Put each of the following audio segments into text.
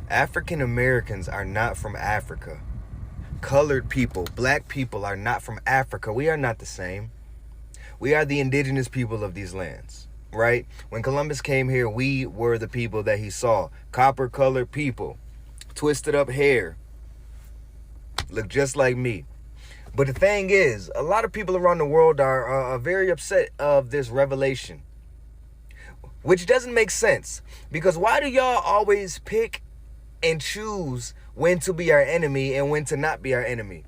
African Americans are not from Africa. Colored people, black people are not from Africa. We are not the same. We are the indigenous people of these lands, right? When Columbus came here, we were the people that he saw. Copper-colored people, twisted up hair, look just like me. But the thing is, a lot of people around the world are very upset of this revelation, which doesn't make sense. Because why do y'all always pick and choose when to be our enemy and when to not be our enemy?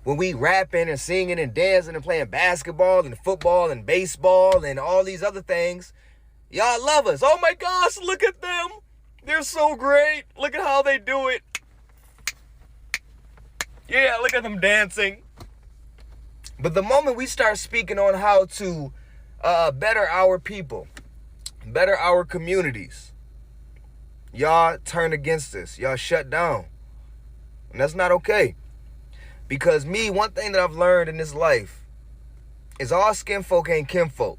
When we rapping and singing and dancing and playing basketball and football and baseball and all these other things, y'all love us. Oh my gosh, look at them. They're so great. Look at how they do it. Yeah, look at them dancing. But the moment we start speaking on how to better our people, better our communities, y'all turn against us. Y'all shut down. And that's not okay. Because one thing that I've learned in this life is all skin folk ain't kinfolk.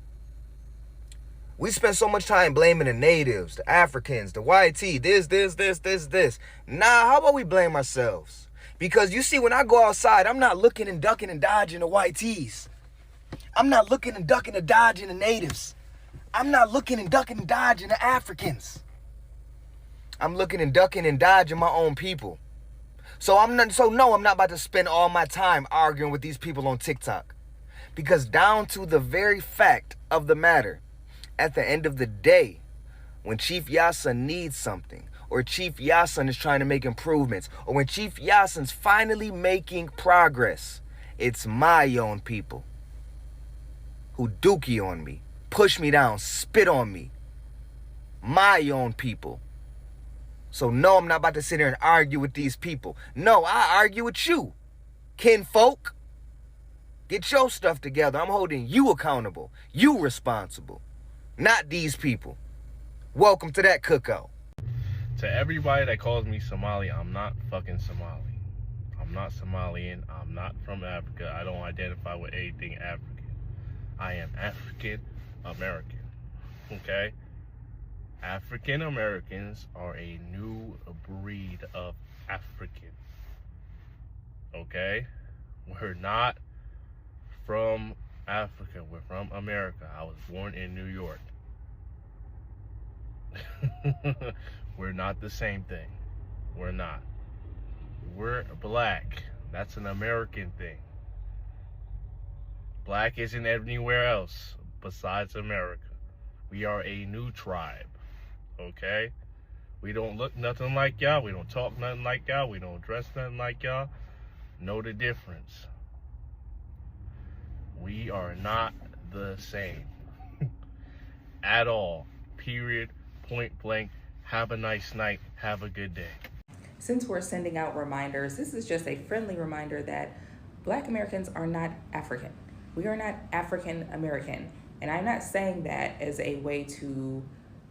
We spend so much time blaming the natives, the Africans, the YT, this. Nah, how about we blame ourselves? Because you see, when I go outside, I'm not looking and ducking and dodging the YTs. I'm not looking and ducking and dodging the natives. I'm not looking and ducking and dodging the Africans. I'm looking and ducking and dodging my own people. So I'm not about to spend all my time arguing with these people on TikTok. Because down to the very fact of the matter, at the end of the day, when Chief Yasa needs something, or Chief Yasin is trying to make improvements, or when Chief Yasin's finally making progress, it's my own people who dookie on me, push me down, spit on me. My own people. So no, I'm not about to sit here and argue with these people. No, I argue with you, kinfolk. Get your stuff together. I'm holding you accountable. You responsible. Not these people. Welcome to that cookout. To everybody that calls me Somali, I'm not fucking Somali. I'm not Somalian. I'm not from Africa. I don't identify with anything African. I am African American. Okay? African Americans are a new breed of African. Okay? We're not from Africa. We're from America. I was born in New York. We're not the same thing. We're not. We're black. That's an American thing. Black isn't anywhere else besides America. We are a new tribe. Okay? We don't look nothing like y'all. We don't talk nothing like y'all. We don't dress nothing like y'all. Know the difference. We are not the same. At all. Period. Point blank. Have a nice night. Have a good day. Since we're sending out reminders, this is just a friendly reminder that Black Americans are not African. We are not African American. And I'm not saying that as a way to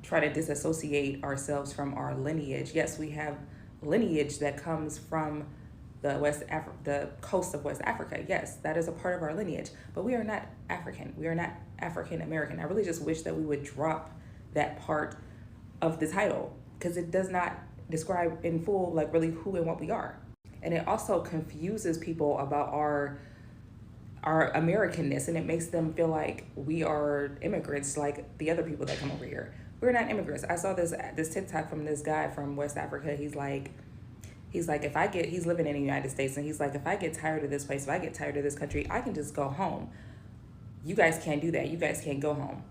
try to disassociate ourselves from our lineage. Yes, we have lineage that comes from the coast of West Africa. Yes, that is a part of our lineage, but we are not African. We are not African American. I really just wish that we would drop that part of the title because it does not describe in full like really who and what we are. And it also confuses people about our Americanness, and it makes them feel like we are immigrants like the other people that come over here. We're not immigrants. I saw this TikTok from this guy from West Africa. He's like, he's living in the United States, and he's like, if I get tired of this place, if I get tired of this country, I can just go home. You guys can't do that. You guys can't go home.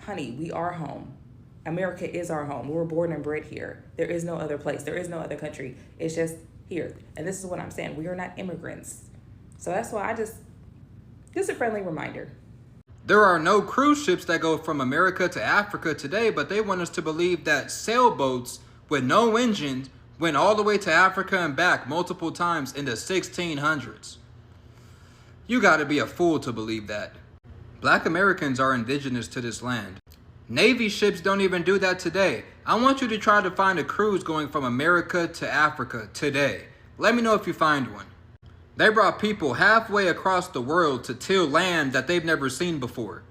Honey, we are home. America is our home. We were born and bred here. There is no other place. There is no other country. It's just here. And this is what I'm saying. We are not immigrants. So that's why just a friendly reminder. There are no cruise ships that go from America to Africa today, but they want us to believe that sailboats with no engines went all the way to Africa and back multiple times in the 1600s. You gotta be a fool to believe that. Black Americans are indigenous to this land. Navy ships don't even do that today. I want you to try to find a cruise going from America to Africa today. Let me know if you find one. They brought people halfway across the world to till land that they've never seen before.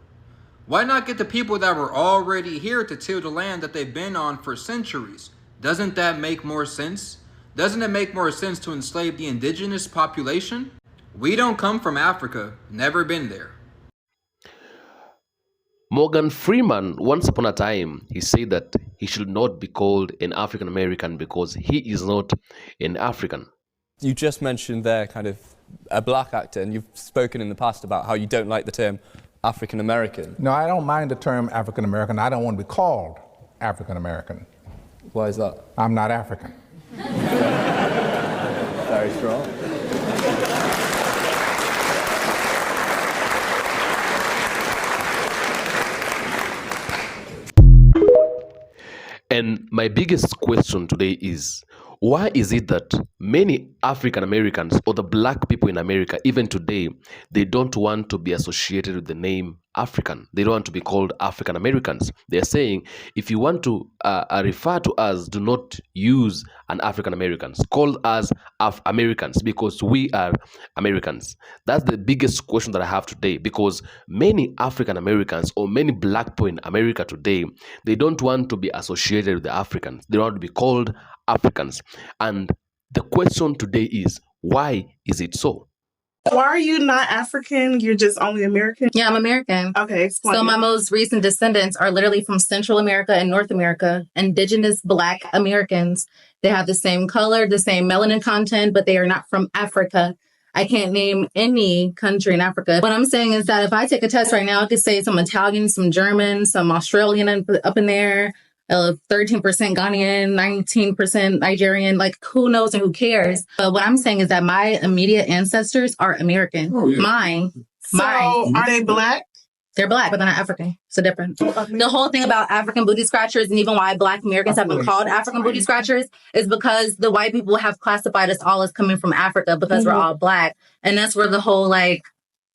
Why not get the people that were already here to till the land that they've been on for centuries? Doesn't that make more sense? Doesn't it make more sense to enslave the indigenous population? We don't come from Africa, never been there. Morgan Freeman, once upon a time, he said that he should not be called an African American because he is not an African. You just mentioned there kind of a black actor, and you've spoken in the past about how you don't like the term African American. No, I don't mind the term African American. I don't want to be called African American. Why is that? I'm not African. Very strong. And my biggest question today is, why is it that many African Americans or the black people in America, even today, they don't want to be associated with the name African? They don't want to be called African Americans. They're saying, if you want to refer to us, do not use an African Americans. Call us Americans because we are Americans. That's the biggest question that I have today, because many African Americans or many black people in America today, they don't want to be associated with the Africans. They don't want to be called Africans. And the question today is, why is it so? Why are you not African? You're just only American? Yeah, I'm American. Okay, explain. So my most recent descendants are literally from Central America and North America, Indigenous Black Americans. They have the same color, the same melanin content, but they are not from Africa. I can't name any country in Africa. What I'm saying is that if I take a test right now, I could say some Italian, some German, some Australian up in there, 13% Ghanaian, 19% Nigerian, like who knows and who cares? But what I'm saying is that my immediate ancestors are American. Oh, yeah. Mine. Are they black? They're black, but they're not African. So different. The whole thing about African booty scratchers and even why Black Americans have been called African booty scratchers is because the white people have classified us all as coming from Africa because we're all black. And that's where the whole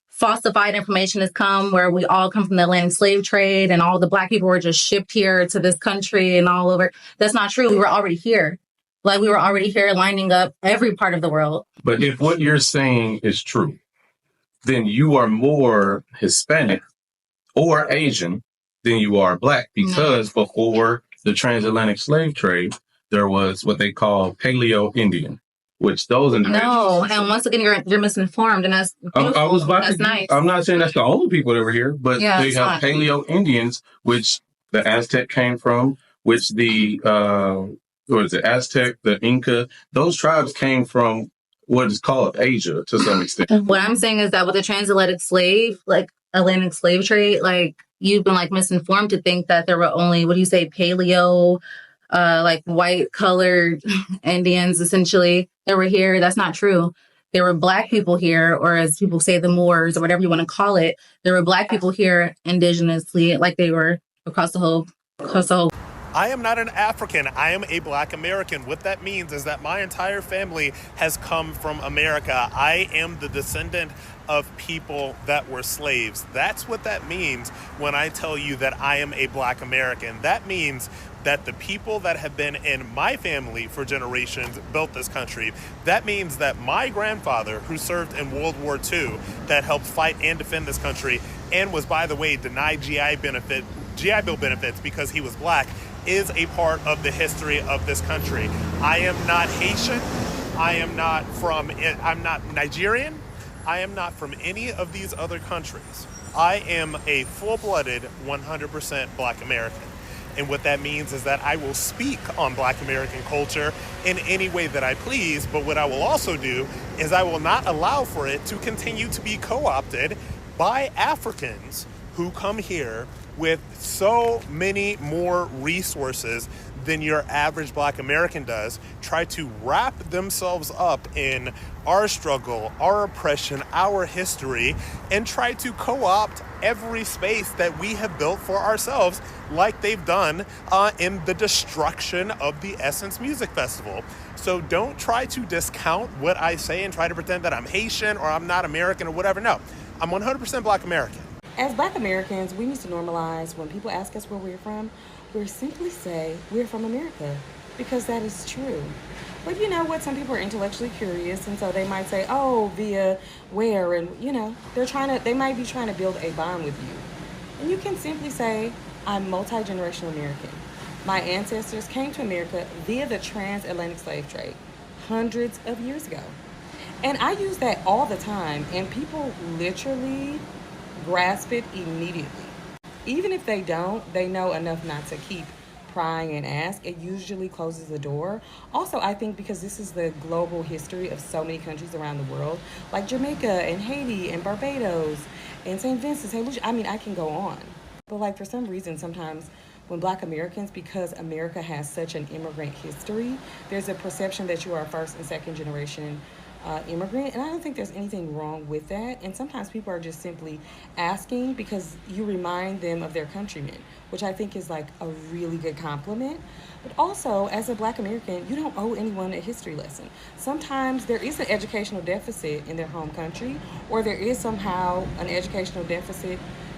falsified information has come, where we all come from the Atlantic slave trade and all the black people were just shipped here to this country and all over. That's not true. We were already here. We were already here lining up every part of the world. But if what you're saying is true, then you are more Hispanic or Asian than you are black, because before the transatlantic slave trade, there was what they call Paleo Indian, which those individuals. No, and once again, you're misinformed, and that's nice. I'm not saying that's the only people that were here, but they have Paleo Indians, which the Aztec came from, which the Aztec, the Inca, those tribes came from what is called Asia to some extent. What I'm saying is that with the transatlantic Atlantic slave trade, you've been misinformed to think that there were only, paleo, white colored Indians essentially that were here. That's not true. There were black people here, or as people say, the Moors or whatever you want to call it. There were black people here indigenously, like they were across the whole. I am not an African. I am a Black American. What that means is that my entire family has come from America. I am the descendant of people that were slaves. That's what that means when I tell you that I am a Black American. That means that the people that have been in my family for generations built this country. That means that my grandfather, who served in World War II, that helped fight and defend this country, and was, by the way, denied GI Bill benefits because he was black, is a part of the history of this country. I am not Haitian. I'm not Nigerian. I am not from any of these other countries. I am a full-blooded 100% Black American. And what that means is that I will speak on Black American culture in any way that I please, but what I will also do is I will not allow for it to continue to be co-opted by Africans who come here with so many more resources than your average Black American does, try to wrap themselves up in our struggle, our oppression, our history, and try to co-opt every space that we have built for ourselves, like they've done in the destruction of the Essence Music Festival. So don't try to discount what I say and try to pretend that I'm Haitian or I'm not American or whatever. No, I'm 100% Black American. As Black Americans, we need to normalize when people ask us where we're from, we simply say we're from America, because that is true. But you know what? Some people are intellectually curious, and so they might say, "Oh, via where?" And they might be trying to build a bond with you. And you can simply say, "I'm multi-generational American. my ancestors came to America via the transatlantic slave trade hundreds of years ago. And I use that all the time, and people literally grasp it immediately. Even if they don't, they know enough not to keep prying and ask. It usually closes the door. Also, I think because this is the global history of so many countries around the world, like Jamaica and Haiti and Barbados and St. Vincent, St. Lucia, I mean, I can go on. But like for some reason, sometimes when Black Americans, because America has such an immigrant history, there's a perception that you are a first and second generation immigrant, and I don't think there's anything wrong with that. And sometimes people are just simply asking because you remind them of their countrymen, which I think is like a really good compliment. But also, as a Black American, you don't owe anyone a history lesson. Sometimes there is an educational deficit in their home country, or there is somehow an educational deficit,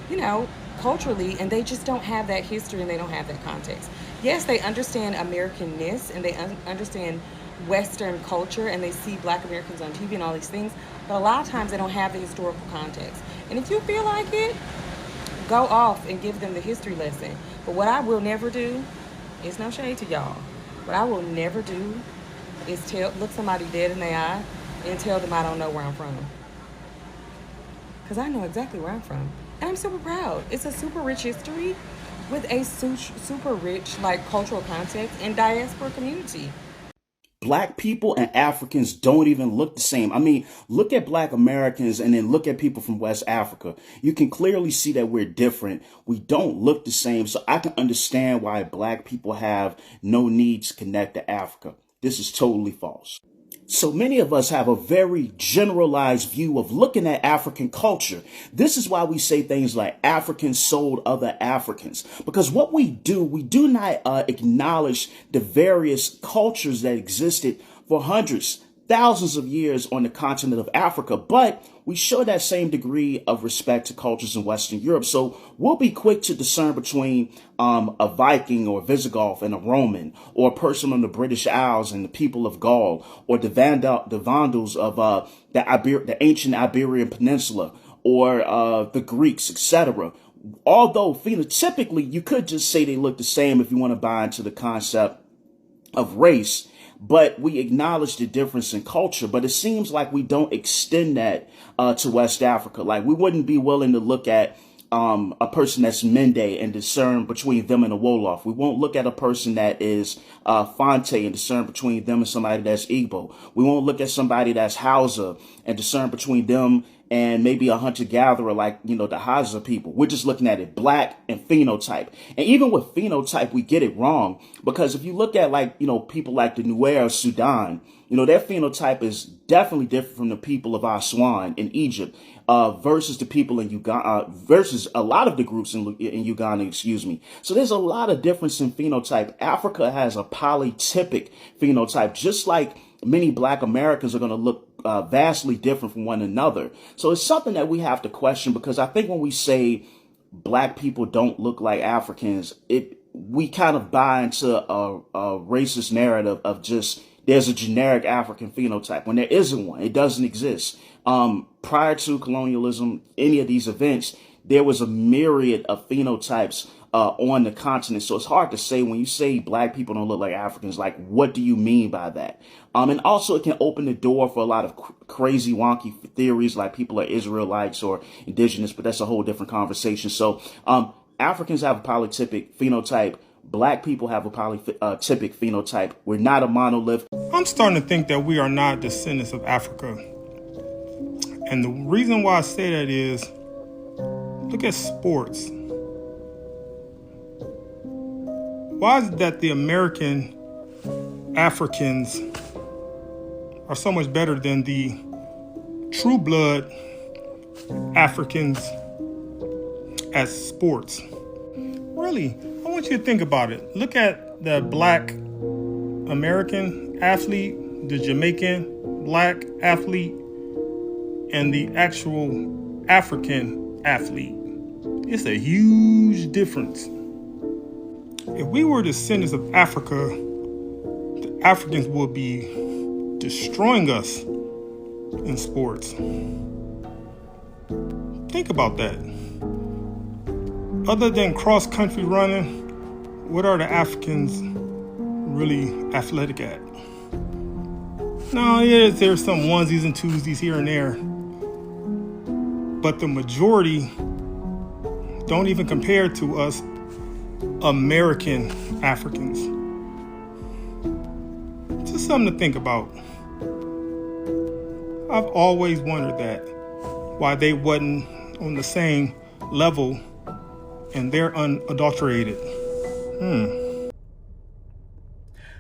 you know, culturally, and they just don't have that history and they don't have that context. Yes, they understand Americanness and they understand Western culture, and they see Black Americans on TV and all these things, but a lot of times they don't have the historical context. And if you feel like it, go off and give them the history lesson. But what I will never do, it's no shade to y'all, what I will never do is look somebody dead in the eye and tell them I don't know where I'm from. Because I know exactly where I'm from. And I'm super proud. It's a super rich history with a super rich like cultural context and diaspora community. Black people and Africans don't even look the same. I mean, look at Black Americans and then look at people from West Africa. You can clearly see that we're different. We don't look the same. So I can understand why Black people have no need to connect to Africa. This is totally false. So many of us have a very generalized view of looking at African culture. This is why we say things like Africans sold other Africans, because what we do not acknowledge the various cultures that existed for hundreds, thousands of years on the continent of Africa, but we show that same degree of respect to cultures in Western Europe. So we'll be quick to discern between a Viking or Visigoth and a Roman, or a person from the British Isles and the people of Gaul, or the Vandals of the ancient Iberian Peninsula, or the Greeks, etc. Although phenotypically, you could just say they look the same if you want to buy into the concept of race. But we acknowledge the difference in culture, but it seems like we don't extend that to West Africa. Like we wouldn't be willing to look at a person that's Mende and discern between them and a Wolof. We won't look at a person that is Fonte and discern between them and somebody that's Igbo. We won't look at somebody that's Hausa and discern between them and maybe a hunter-gatherer like, you know, the Hadza people. We're just looking at it black and phenotype. And even with phenotype, we get it wrong. Because if you look at, like, you know, people like the Nuer of Sudan, you know, their phenotype is definitely different from the people of Aswan in Egypt, versus the people in Uganda, versus a lot of the groups in Uganda, excuse me. So there's a lot of difference in phenotype. Africa has a polytypic phenotype, just like many Black Americans are going to look vastly different from one another. So it's something that we have to question, because I think when we say Black people don't look like Africans, we kind of buy into a racist narrative of just there's a generic African phenotype when there isn't one. It doesn't exist. Prior to colonialism, any of these events, there was a myriad of phenotypes on the continent. So it's hard to say when you say Black people don't look like Africans, like, what do you mean by that? And also it can open the door for a lot of crazy, wonky theories like people are Israelites or indigenous, but that's a whole different conversation. So Africans have a polytypic phenotype. Black people have a polytypic phenotype. We're not a monolith. I'm starting to think that we are not descendants of Africa. And the reason why I say that is, look at sports. Why is it that the American Africans are so much better than the true blood Africans at sports? Really, I want you to think about it. Look at the Black American athlete, the Jamaican Black athlete, and the actual African athlete. It's a huge difference. If we were descendants of Africa, the Africans would be destroying us in sports. Think about that. Other than cross-country running, what are the Africans really athletic at? No, there's some onesies and twosies here and there, but the majority don't even compare to us American Africans. Just something to think about. I've always wondered that, why they wasn't on the same level and they're unadulterated.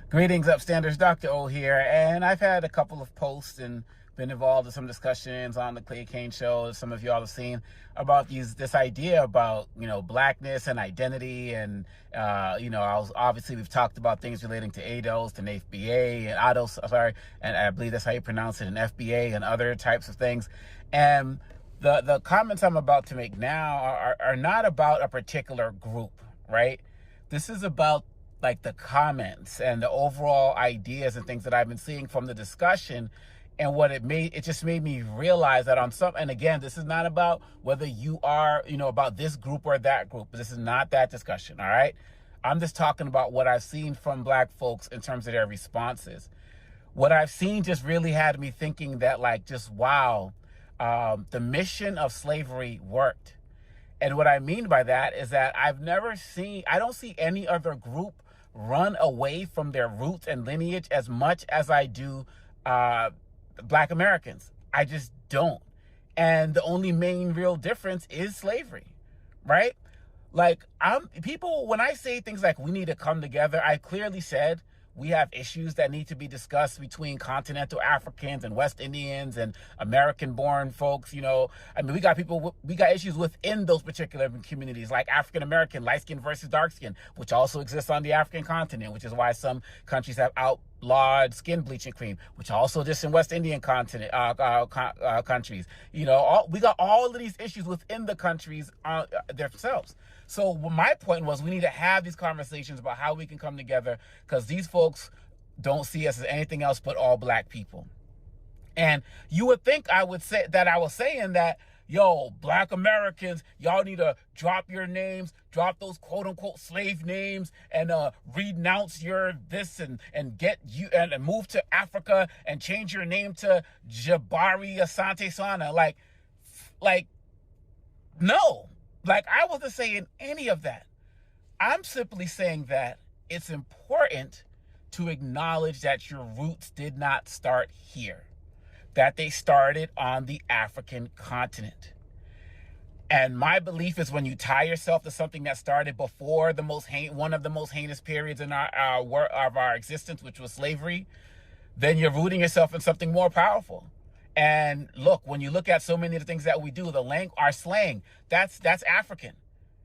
Greetings, Upstanders. Dr. O here, and I've had a couple of posts and been involved in some discussions on the Clay Kane show. Some of y'all have seen about this idea about, blackness and identity, and obviously we've talked about things relating to ADOS and FBA and ADOS, and I believe that's how you pronounce it, and FBA and other types of things. And the comments I'm about to make now are not about a particular group, right? This is about like the comments and the overall ideas and things that I've been seeing from the discussion, and what it just made me realize that on some, and again, this is not about whether you are, about this group or that group. This is not that discussion, all right? I'm just talking about what I've seen from Black folks in terms of their responses. What I've seen just really had me thinking that, like, just wow, the mission of slavery worked. And what I mean by that is that I don't see any other group run away from their roots and lineage as much as I do Black Americans. I just don't. And the only main real difference is slavery, right? Like, when I say things like we need to come together, I clearly said we have issues that need to be discussed between continental Africans and West Indians and American-born folks. We got issues within those particular communities, like African American, light skin versus dark skin, which also exists on the African continent, which is why some countries have outlawed skin bleaching cream, which also exists in West Indian continent countries. We got all of these issues within the countries themselves. So my point was, we need to have these conversations about how we can come together, because these folks don't see us as anything else but all Black people. And you would think I was saying that, Black Americans, y'all need to drop your names, drop those quote unquote slave names, and renounce your this and get you and move to Africa and change your name to Jabari Asante Sana. Like no. Like, I wasn't saying any of that. I'm simply saying that it's important to acknowledge that your roots did not start here, that they started on the African continent. And my belief is, when you tie yourself to something that started before one of the most heinous periods in our existence, which was slavery, then you're rooting yourself in something more powerful. And look, when you look at so many of the things that we do, our slang, that's African.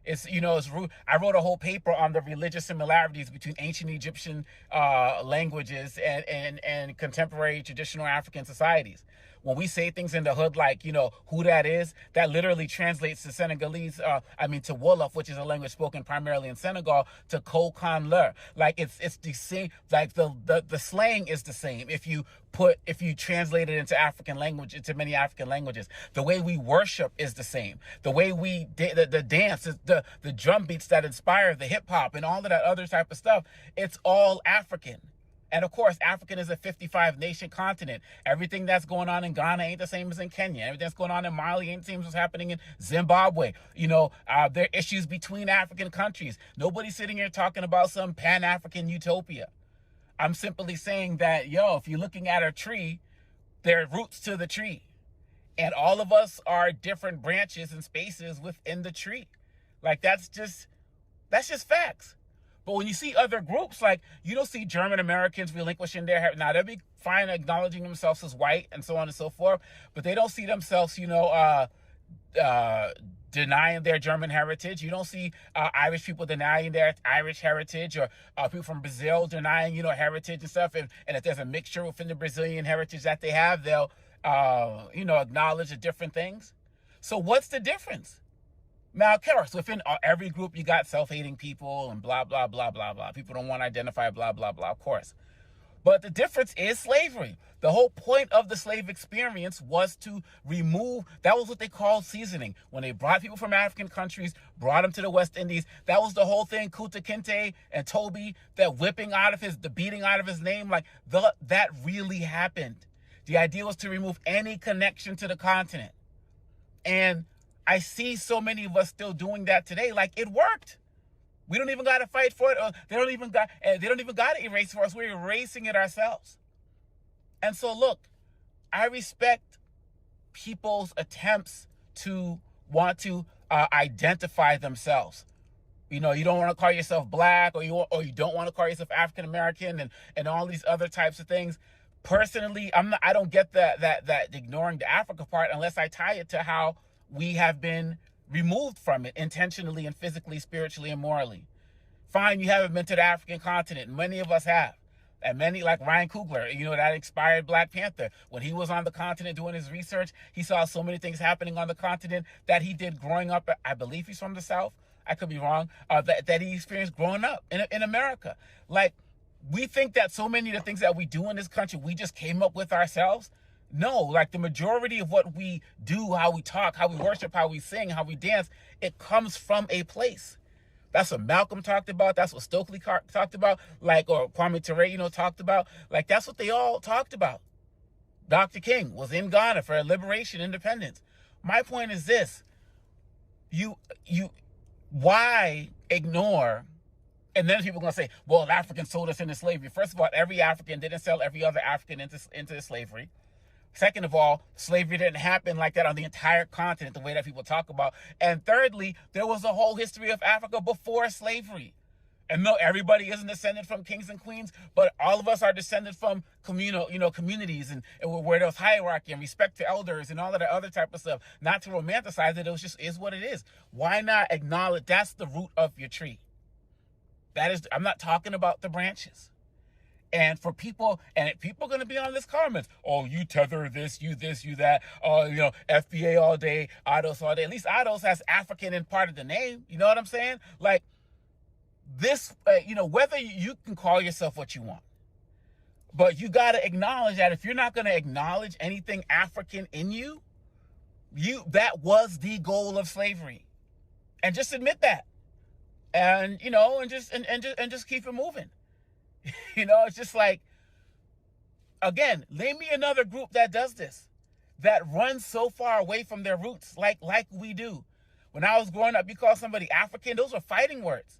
I wrote a whole paper on the religious similarities between ancient Egyptian languages and contemporary traditional African societies. When we say things in the hood like, who that is, that literally translates to Senegalese, to Wolof, which is a language spoken primarily in Senegal, to Kokan Le. Like, it's the same, like the slang is the same if you translate it into African language, into many African languages. The way we worship is the same. The way we the dance, the drum beats that inspire the hip hop and all of that other type of stuff, it's all African. And of course, African is a 55-nation continent. Everything that's going on in Ghana ain't the same as in Kenya. Everything that's going on in Mali ain't the same as what's happening in Zimbabwe. There are issues between African countries. Nobody's sitting here talking about some Pan-African utopia. I'm simply saying that, if you're looking at a tree, there are roots to the tree. And all of us are different branches and spaces within the tree. Like, that's just facts. But when you see other groups, like, you don't see German Americans relinquishing their heritage. Now, they'll be fine acknowledging themselves as white and so on and so forth, but they don't see themselves, denying their German heritage. You don't see Irish people denying their Irish heritage, or people from Brazil denying, heritage and stuff. And if there's a mixture within the Brazilian heritage that they have, they'll, acknowledge the different things. So what's the difference? Now, of course, within every group, you got self-hating people and blah, blah, blah, blah, blah. People don't want to identify, blah, blah, blah, of course. But the difference is slavery. The whole point of the slave experience was to remove, that was what they called seasoning. When they brought people from African countries, brought them to the West Indies, that was the whole thing, Kunta Kinte and Toby, that whipping out of the beating out of his name, like that really happened. The idea was to remove any connection to the continent. And I see so many of us still doing that today. Like, it worked. We don't even got to fight for it. Or they don't even got to erase it for us. We're erasing it ourselves. And so, look, I respect people's attempts to want to identify themselves. You know, you don't want to call yourself black, or you don't want to call yourself African American, and all these other types of things. Personally, I don't get that ignoring the Africa part unless I tie it to how we have been removed from it intentionally and physically, spiritually, and morally. Fine, you haven't been to the African continent. Many of us have. And many, like Ryan Coogler, you know, that inspired Black Panther. When he was on the continent doing his research, he saw so many things happening on the continent that he did growing up. I believe he's from the South. I could be wrong. That he experienced growing up in America. Like, we think that so many of the things that we do in this country, we just came up with ourselves. No, like the majority of what we do, how we talk, how we worship, how we sing, how we dance, it comes from a place. That's what Malcolm talked about. That's what Stokely talked about, like, or Kwame Ture, you know, talked about. Like, that's what they all talked about. Dr. King was in Ghana for liberation, independence. My point is this: why ignore? And then people are gonna say, well, Africans sold us into slavery. First of all, every African didn't sell every other African into slavery. Second of all, slavery didn't happen like that on the entire continent, the way that people talk about. And thirdly, there was a whole history of Africa before slavery. And no, everybody isn't descended from kings and queens, but all of us are descended from communities and where there was hierarchy and respect to elders and all of that other type of stuff. Not to romanticize it, it just is what it is. Why not acknowledge that's the root of your tree? That is, I'm not talking about the branches. And for people, and people are going to be on this comments, oh, you tether this, you that, FBA all day, Ados all day. At least Ados has African in part of the name. You know what I'm saying? Like, this, whether you can call yourself what you want, but you got to acknowledge that if you're not going to acknowledge anything African in you, that was the goal of slavery. And just admit that. And, and just keep it moving. It's just like, again, name me another group that does this, that runs so far away from their roots like we do. When I was growing up, you call somebody African, those were fighting words.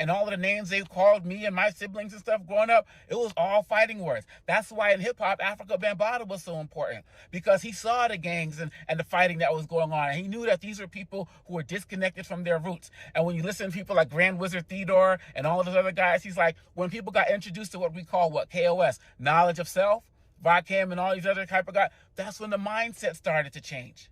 And all of the names they called me and my siblings and stuff growing up, it was all fighting words. That's why in hip-hop, Africa Bambaataa was so important, because he saw the gangs and the fighting that was going on. And he knew that these were people who were disconnected from their roots. And when you listen to people like Grand Wizard Theodore and all of those other guys, he's like, when people got introduced to what we call, KOS, knowledge of self, Rakim and all these other type of guys, that's when the mindset started to change.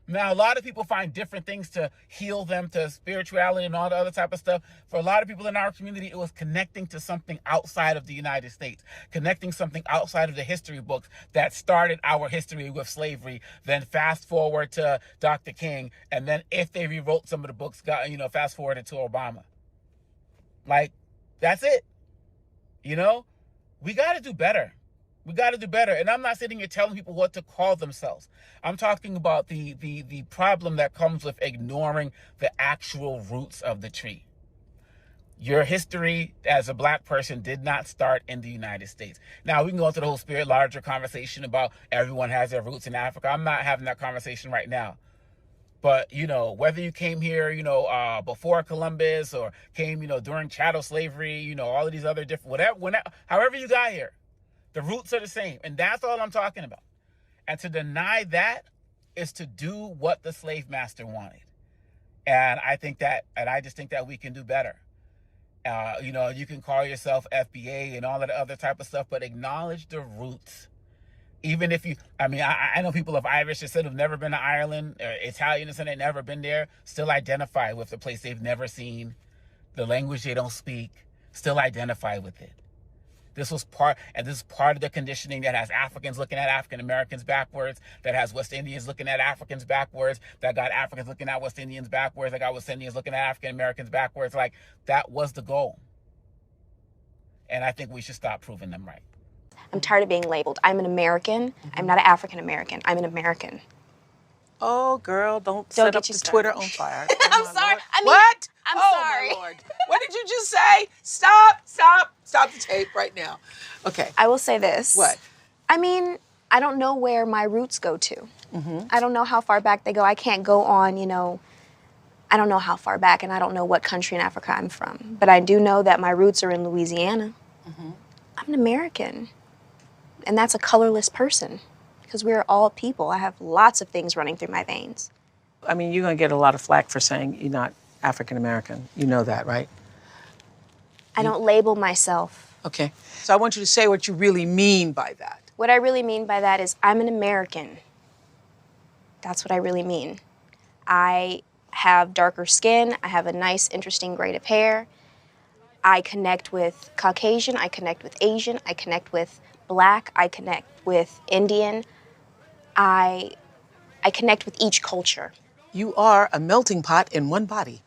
Now, a lot of people find different things to heal them, to spirituality and all the other type of stuff. For a lot of people in our community, it was connecting to something outside of the United States, connecting something outside of the history books that started our history with slavery. Then fast forward to Dr. King, and then if they rewrote some of the books, fast forwarded to Obama. Like, that's it. We got to do better. We got to do better. And I'm not sitting here telling people what to call themselves. I'm talking about the problem that comes with ignoring the actual roots of the tree. Your history as a Black person did not start in the United States. Now, we can go into the whole larger conversation about everyone has their roots in Africa. I'm not having that conversation right now. But, whether you came here, before Columbus, or came, during chattel slavery, all of these other different, however you got here, the roots are the same. And that's all I'm talking about. And to deny that is to do what the slave master wanted. And I just think that we can do better. You can call yourself FBA and all of the other type of stuff, but acknowledge the roots. Even if I know people of Irish descent who've never been to Ireland, or Italian descent, they've never been there, still identify with the place they've never seen, the language they don't speak, still identify with it. This is part of the conditioning that has Africans looking at African Americans backwards, that has West Indians looking at Africans backwards, that got Africans looking at West Indians backwards, that got West Indians looking at African Americans backwards. Like, that was the goal. And I think we should stop proving them right. I'm tired of being labeled. I'm an American. I'm not an African American. I'm an American. Oh, girl, don't Don't set get up you the started. Twitter on fire. I'm sorry. Lord. I mean, What? I'm oh, sorry. my Lord. What did you just say? Stop the tape right now. Okay. I will say this. What? I mean, I don't know where my roots go to. I don't know how far back they go. I can't go on, I don't know how far back, and I don't know what country in Africa I'm from. But I do know that my roots are in Louisiana. I'm an American. And that's a colorless person, because we're all people. I have lots of things running through my veins. I mean, you're going to get a lot of flack for saying you're not African American. You know that, right? I don't label myself. Okay. So I want you to say what you really mean by that. What I really mean by that is I'm an American. That's what I really mean. I have darker skin. I have a nice, interesting grade of hair. I connect with Caucasian. I connect with Asian. I connect with Black. I connect with Indian. I connect with each culture. You are a melting pot in one body.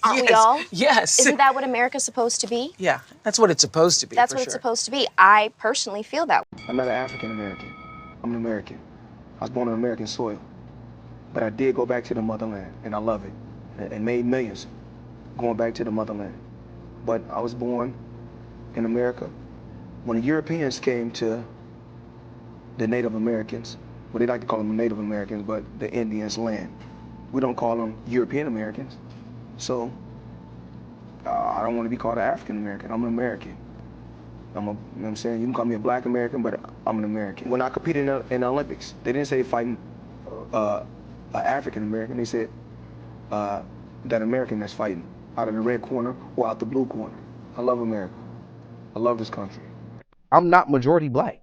Aren't we all? Yes. Isn't that what America's supposed to be? Yeah, that's what it's supposed to be. That's for what sure. it's supposed to be. I personally feel that. I'm not an African American. I'm an American. I was born on American soil. But I did go back to the motherland, and I love it, and made millions going back to the motherland. But I was born in America. When the Europeans came to the Native Americans, well, they like to call them Native Americans, but the Indians' land. We don't call them European Americans. So I don't want to be called an African American. I'm an American. You know what I'm saying? You can call me a Black American, but I'm an American. When I competed in the Olympics, they didn't say fighting an African American. They said that American that's fighting out of the red corner or out the blue corner. I love America. I love this country. I'm not majority Black.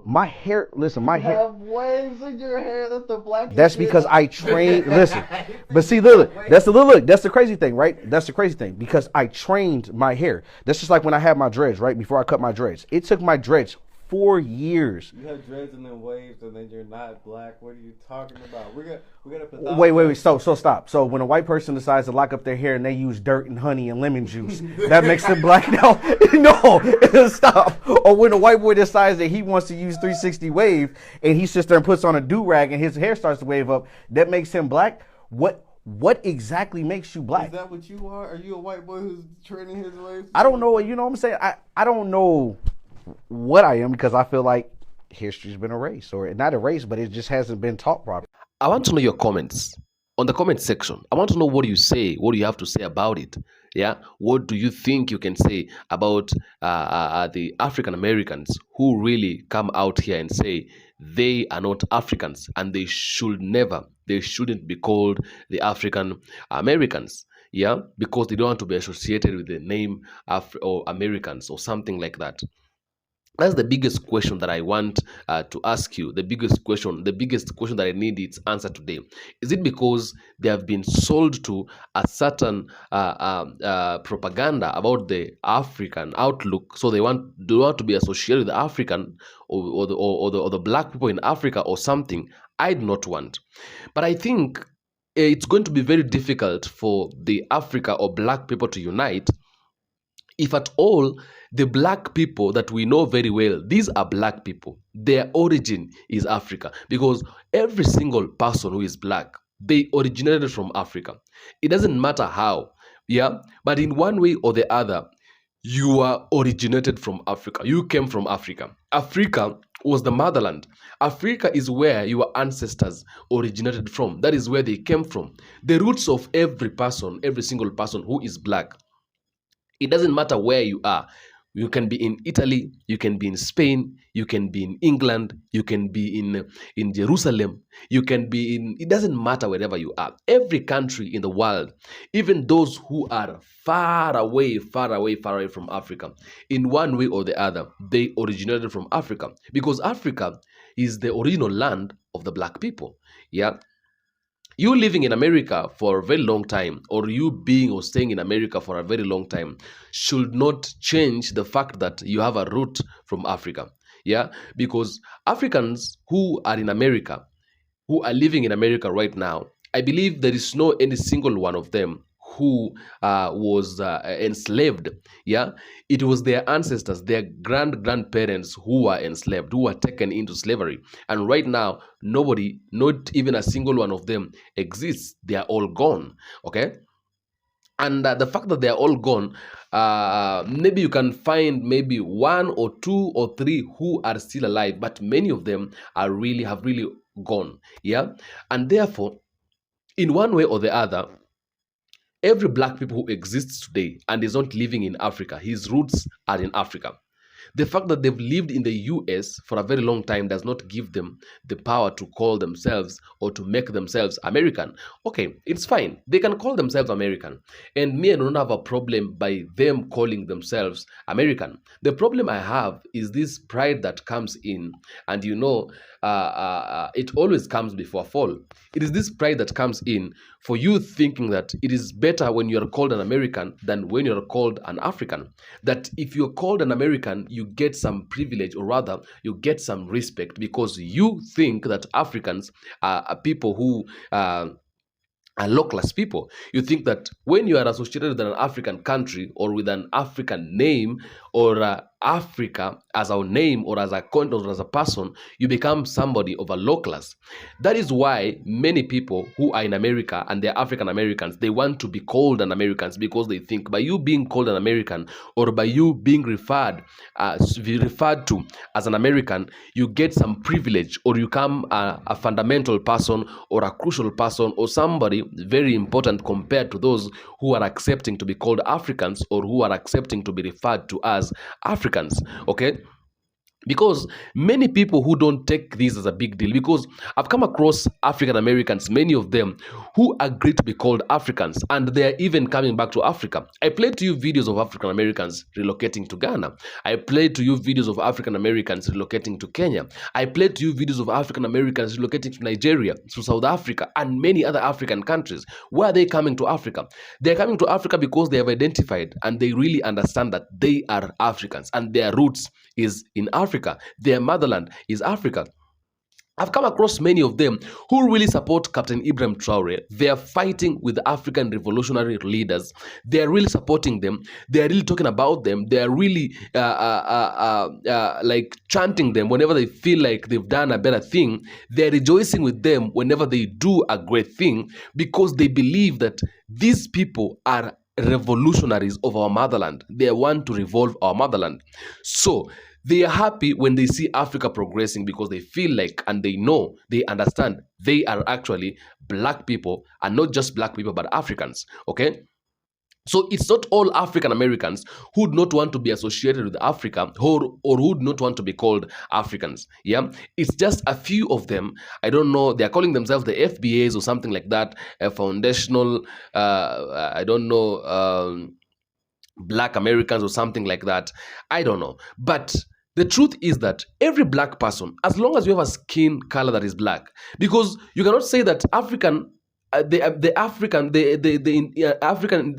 My hair, listen, my hair. have waves in your hair that the black. That's because I trained. Listen, but see, look, that's the crazy thing, right? That's the crazy thing because I trained my hair. That's just like when I had my dreads, right? Before I cut my dreads, it took my dreads 4 years. You have dreads and then waves, and then you're not black. What are you talking about? We're gonna put that. Wait. So stop. So when a white person decides to lock up their hair and they use dirt and honey and lemon juice, that makes them black now? No, stop. Or when a white boy decides that he wants to use 360 wave and he sits there and puts on a do-rag and his hair starts to wave up, that makes him black? What exactly makes you black? Is that what you are? Are you a white boy who's training his waves? I don't know. You know what I'm saying? I don't know what I am because I feel like history's been erased, or not erased, but it just hasn't been taught properly. I want to know your comments on the comment section. I want to know what you say, what you have to say about it. Yeah, what do you think you can say about the African Americans who really come out here and say they are not Africans and they shouldn't be called the African Americans? Yeah, because they don't want to be associated with the name or Americans or something like that. That's the biggest question that I want to ask you. The biggest question that I need its answer today. Is it because they have been sold to a certain propaganda about the African outlook, so they want to be associated with the African or the black people in Africa or something? I do not want, but I think it's going to be very difficult for the Africa or black people to unite. If at all, the black people that we know very well, these are black people. Their origin is Africa, because every single person who is black, they originated from Africa. It doesn't matter how, yeah, but in one way or the other, you are originated from Africa. You came from Africa. Africa was the motherland. Africa is where your ancestors originated from. That is where they came from. The roots of every single person who is black. It doesn't matter where you are. You can be in Italy, you can be in Spain, you can be in England, you can be in Jerusalem, you can be in, it doesn't matter wherever you are. Every country in the world, even those who are far away from Africa, in one way or the other, they originated from Africa, because Africa is the original land of the black people. Yeah. You living in America for a very long time, or you being or staying in America for a very long time, should not change the fact that you have a root from Africa. Yeah, because Africans who are in America, who are living in America right now, I believe there is no any single one of them who was enslaved, yeah, it was their ancestors, their grandparents who were enslaved, who were taken into slavery. And right now, nobody, not even a single one of them exists. They are all gone, okay? And the fact that they are all gone, maybe you can find maybe 1 or 2 or 3 who are still alive, but many of them have really gone, yeah. And therefore, in one way or the other, every black people who exists today and is not living in Africa, his roots are in Africa. The fact that they've lived in the US for a very long time does not give them the power to call themselves or to make themselves American. Okay, it's fine. They can call themselves American. And me, I don't have a problem by them calling themselves American. The problem I have is this pride that comes in. And you know, it always comes before fall. It is this pride that comes in for you thinking that it is better when you are called an American than when you are called an African. That if you're called an American, you get some privilege, or rather, you get some respect because you think that Africans are people who are low-class people. You think that when you are associated with an African country or with an African name or Africa as our name or as a country or as a person, you become somebody of a low class. That is why many people who are in America and they're African Americans, they want to be called an Americans because they think by you being called an American or by you being referred to as an American, you get some privilege or you become a fundamental person or a crucial person or somebody very important compared to those who are accepting to be called Africans or who are accepting to be referred to as Africans, okay? Because many people who don't take this as a big deal, because I've come across African Americans, many of them who agree to be called Africans, and they're even coming back to Africa. I played to you videos of African Americans relocating to Ghana. I played to you videos of African Americans relocating to Kenya. I played to you videos of African Americans relocating to Nigeria, to South Africa, and many other African countries. Why are they coming to Africa? They're coming to Africa because they have identified and they really understand that they are Africans and their roots is in Africa. Their motherland is Africa. I've come across many of them who really support Capt.Ibrahim Traore. They are fighting with the African revolutionary leaders. They are really supporting them. They are really talking about them. They are really like chanting them whenever they feel like they've done a better thing. They are rejoicing with them whenever they do a great thing because they believe that these people are revolutionaries of our motherland. They want to revolve our motherland. So they are happy when they see Africa progressing because they feel like and they know, they understand they are actually black people, and not just black people, but Africans, okay? So it's not all African Americans who would not want to be associated with Africa or who would not want to be called Africans. Yeah, it's just a few of them. I don't know. They are calling themselves the FBAs or something like that. A foundational, I don't know, Black Americans or something like that. I don't know. But the truth is that every black person, as long as you have a skin color that is black, because you cannot say that African. The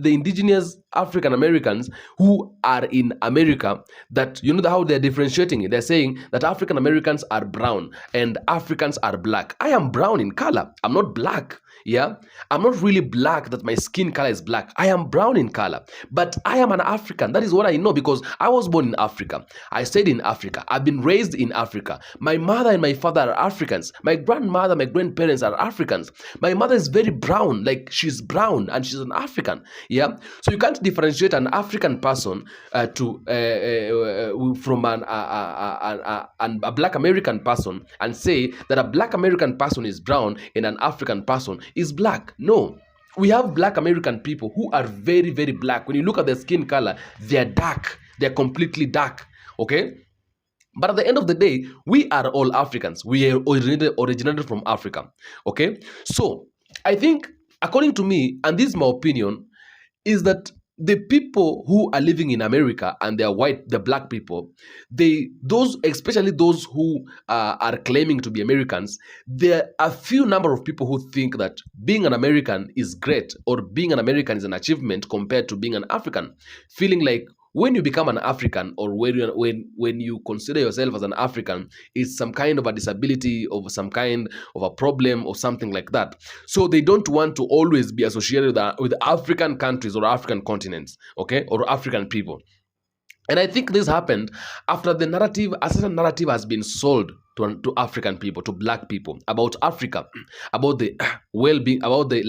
indigenous African Americans who are in America, that you know how they're differentiating it. They're saying that African Americans are brown and Africans are black. I am brown in color. I'm not black. Yeah, I'm not really black that my skin color is black. I am brown in color, but I am an African. That is what I know because I was born in Africa. I stayed in Africa. I've been raised in Africa. My mother and my father are Africans. My grandmother, my grandparents are Africans. My mother is very brown, like she's brown and she's an African. Yeah, so you can't differentiate an African person from a black American person and say that a black American person is brown and an African person is black. No, we have black American people who are very, very black. When you look at their skin color, they're dark. They're completely dark. Okay? But at the end of the day, we are all Africans. We are originated from Africa. Okay? So, I think, according to me, and this is my opinion, is that the people who are living in America and they are white, the black people, especially those who are claiming to be Americans, there are a few number of people who think that being an American is great or being an American is an achievement compared to being an African, feeling like when you become an African, or when you consider yourself as an African, it's some kind of a disability, or some kind of a problem, or something like that. So they don't want to always be associated with African countries or African continents, okay, or African people. And I think this happened after a certain narrative has been sold to African people, to black people, about Africa, about the well-being, about the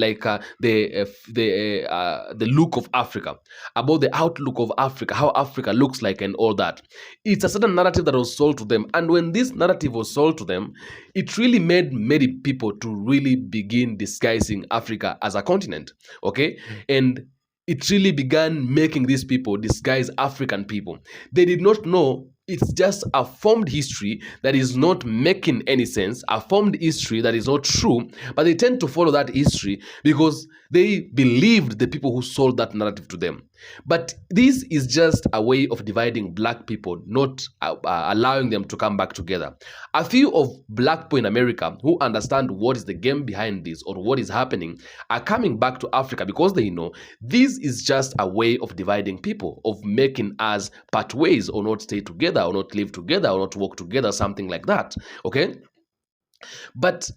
look of Africa, about the outlook of Africa, how Africa looks like, and all that. It's a certain narrative that was sold to them, and when this narrative was sold to them, it really made many people to really begin disguising Africa as a continent. Okay, and it really began making these people disguise African people. They did not know it's just a formed history that is not making any sense, a formed history that is not true, but they tend to follow that history because they believed the people who sold that narrative to them. But this is just a way of dividing black people, not allowing them to come back together. A few of black people in America who understand what is the game behind this, or what is happening, are coming back to Africa because they know this is just a way of dividing people, of making us part ways, or not stay together, or not live together, or not work together, something like that. Okay? But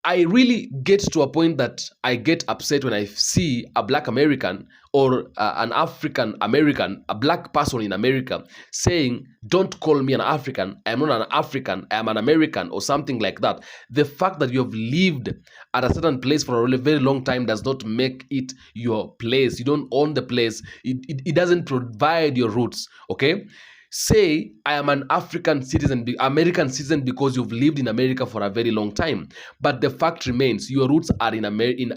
I really get to a point that I get upset when I see a black American, or an African American, a black person in America, saying, don't call me an African, I'm not an African, I'm an American, or something like that. The fact that you have lived at a certain place for a really very long time does not make it your place. You don't own the place. It doesn't provide your roots, okay? Say, I am an African citizen, American citizen, because you've lived in America for a very long time. But the fact remains, your roots are in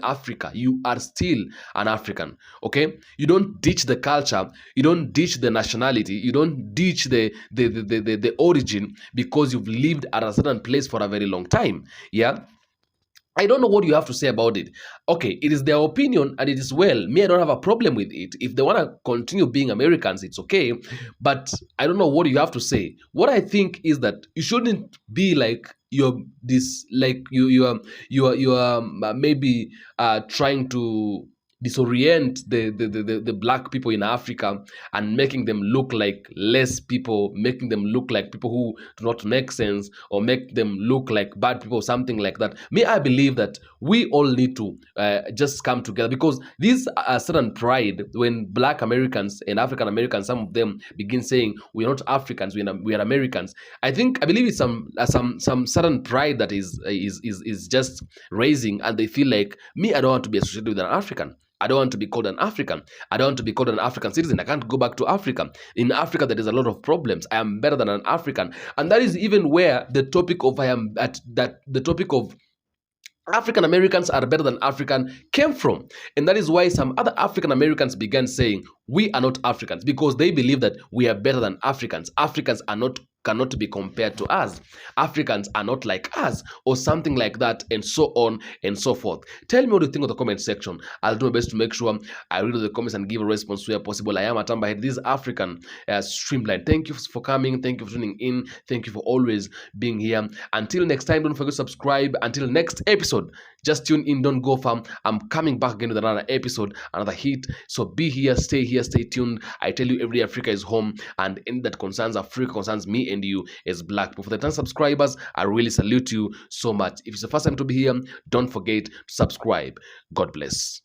Africa. You are still an African, okay? You don't ditch the culture. You don't ditch the nationality. You don't ditch the origin because you've lived at a certain place for a very long time, yeah? I don't know what you have to say about it. Okay, it is their opinion, and it is well. Me, I don't have a problem with it. If they want to continue being Americans, it's okay. But I don't know what you have to say. What I think is that you shouldn't be like you are maybe trying to disorient the black people in Africa, and making them look like less people, making them look like people who do not make sense, or make them look like bad people, something like that. Me, I believe that we all need to just come together, because this certain pride when black Americans and African Americans, some of them begin saying we are not Africans, we are Americans. I believe it's some certain pride that is just raising, and they feel like, me, I don't want to be associated with an African. I don't want to be called an African. I don't want to be called an African citizen. I can't go back to Africa. In Africa, there is a lot of problems. I am better than an African. And that is even where the topic of African Americans are better than African came from. And that is why some other African Americans began saying, we are not Africans, because they believe that we are better than Africans. Africans cannot be compared to us. Africans are not like us, or something like that, and so on and so forth. Tell me what you think in the comment section. I'll do my best to make sure I read the comments and give a response where possible. I am Atamba Head. This is African Streamline. Thank you for coming. Thank you for tuning in. Thank you for always being here. Until next time, don't forget to subscribe. Until next episode, just tune in. Don't go far. I'm coming back again with another episode, another hit. So be here, stay tuned. I tell you, every Africa is home, and anything that concerns Africa concerns me and you as black people. For the 10 subscribers, I really salute you so much. If it's the first time to be here, don't forget to subscribe. God bless.